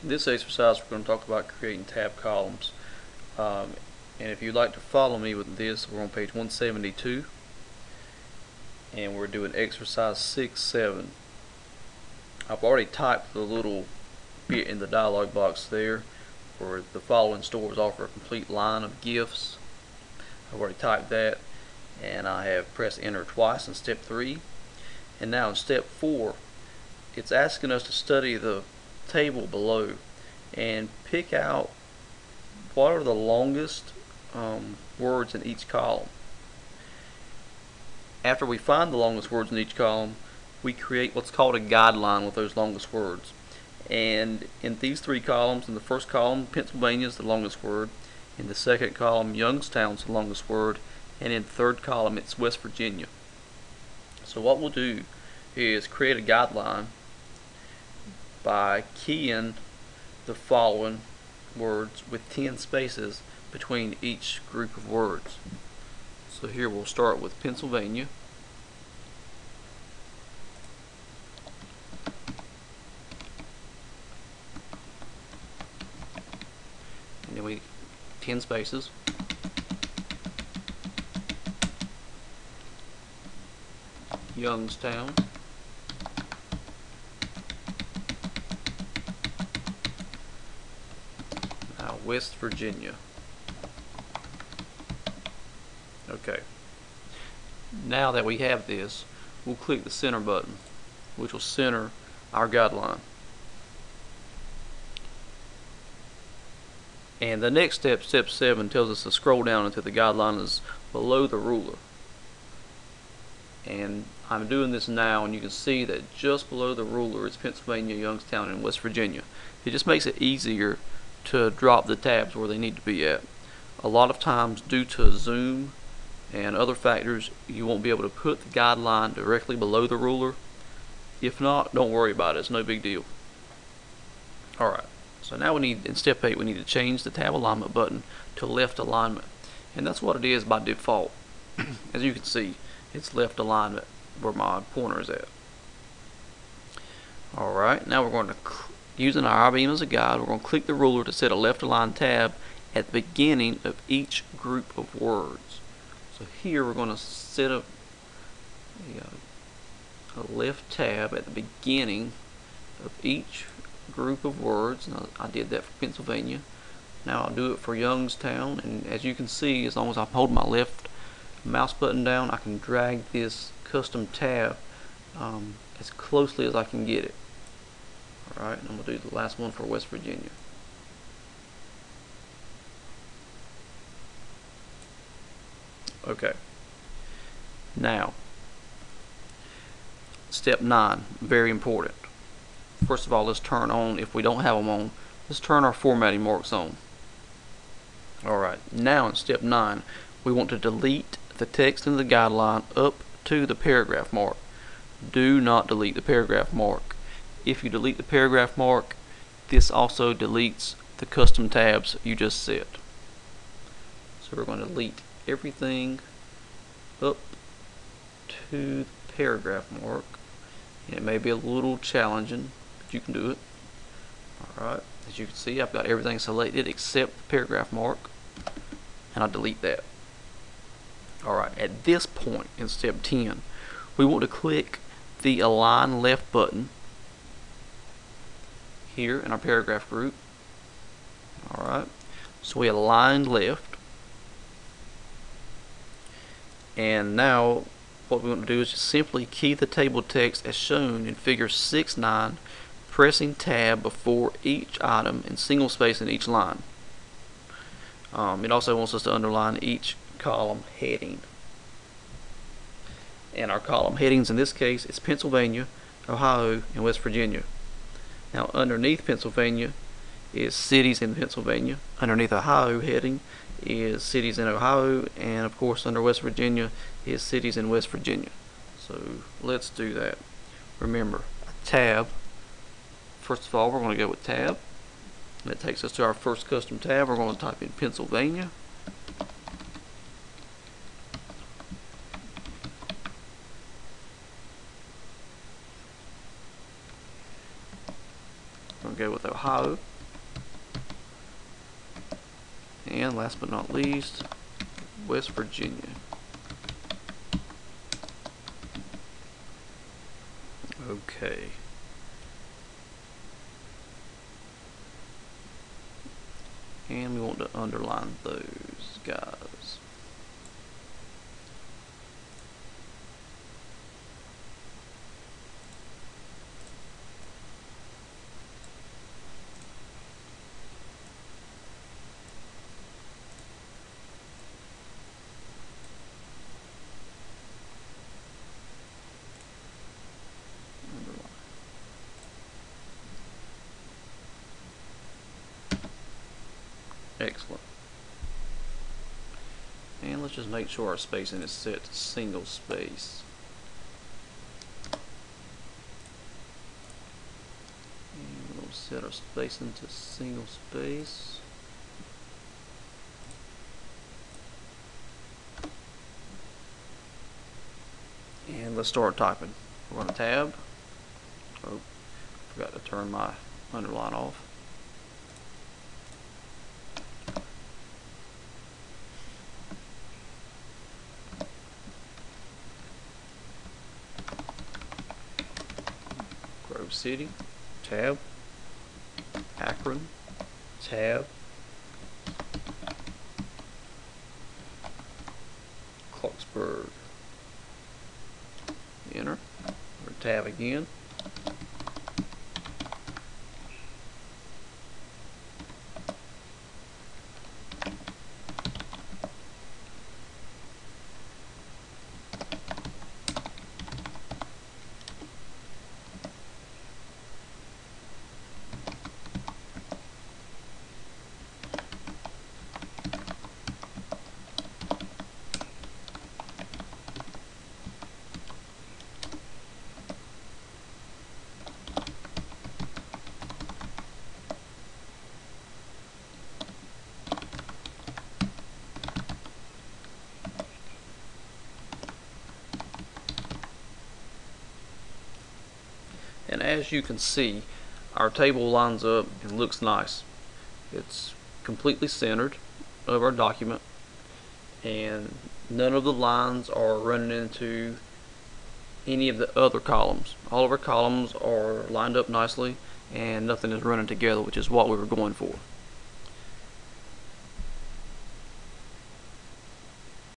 In this exercise we're going to talk about creating tab columns. And if you'd like to follow me with this, we're on page 172 and we're doing exercise 6-7. I've already typed the little bit in the dialog box there where the following stores offer a complete line of gifts. I've already typed that, and I have pressed enter twice in step 3. And now in step 4 it's asking us to study the table below and pick out what are the longest words in each column. After we find the longest words in each column, we create what's called a guideline with those longest words. And in these 3 columns, in the first column, Pennsylvania is the longest word. In the second column, Youngstown is the longest word. And in the third column, it's West Virginia. So what we'll do is create a guideline by keying the following words with 10 spaces between each group of words. So here we'll start with Pennsylvania. And then we 10 spaces. Youngstown. Now West Virginia. Okay. Now that we have this, we'll click the center button, which will center our guideline. And the next step, step 7, tells us to scroll down until the guideline is below the ruler. And I'm doing this now, and you can see that just below the ruler is Pennsylvania, Youngstown, and West Virginia. It just makes it easier to drop the tabs where they need to be at. A lot of times, due to zoom and other factors, you won't be able to put the guideline directly below the ruler. If not, don't worry about it, it's no big deal. Alright, so now we need, in step 8, we need to change the tab alignment button to left alignment. And that's what it is by default. As you can see, it's left alignment where my pointer is at. Alright, now we're going to, using our I-beam as a guide, we're going to click the ruler to set a left aligned tab at the beginning of each group of words. So here we're going to set up a left tab at the beginning of each group of words. Now, I did that for Pennsylvania. Now I'll do it for Youngstown, and as you can see, as long as I'm holding my left mouse button down, I can drag this custom tab as closely as I can get it. Alright, and I'm going to do the last one for West Virginia. Okay. Now, step 9, very important. First of all, let's turn on, if we don't have them on, let's turn our formatting marks on. Alright, now in step 9, we want to delete the text in the guideline up to the paragraph mark. Do not delete the paragraph mark. If you delete the paragraph mark, this also deletes the custom tabs you just set. So we're going to delete everything up to the paragraph mark. And it may be a little challenging, but you can do it. Alright, as you can see, I've got everything selected except the paragraph mark, and I'll delete that. Alright, at this point in step 10, we want to click the Align Left button here in our paragraph group. Alright, so we aligned left. And now what we want to do is just simply key the table text as shown in figure 6-9, pressing tab before each item and single space in each line. It also wants us to underline each column heading. And our column headings in this case is Pennsylvania, Ohio, and West Virginia. Now underneath Pennsylvania is cities in Pennsylvania. Underneath Ohio heading is cities in Ohio, and of course under West Virginia is cities in West Virginia. So let's do that. Remember, a tab. First of all, we're going to go with tab. That takes us to our first custom tab. We're going to type in Pennsylvania. We're going to go with Ohio. And last but not least, West Virginia. Okay. And we want to underline those guys. Excellent. And let's just make sure our spacing is set to single space. And we'll set our spacing to single space. And let's start typing. We're going to tab. Oh, forgot to turn my underline off. Grove City, tab. Akron, tab. Clarksburg, enter, or tab again. And as you can see, our table lines up and looks nice. It's completely centered of our document, and none of the lines are running into any of the other columns. All of our columns are lined up nicely and nothing is running together, which is what we were going for.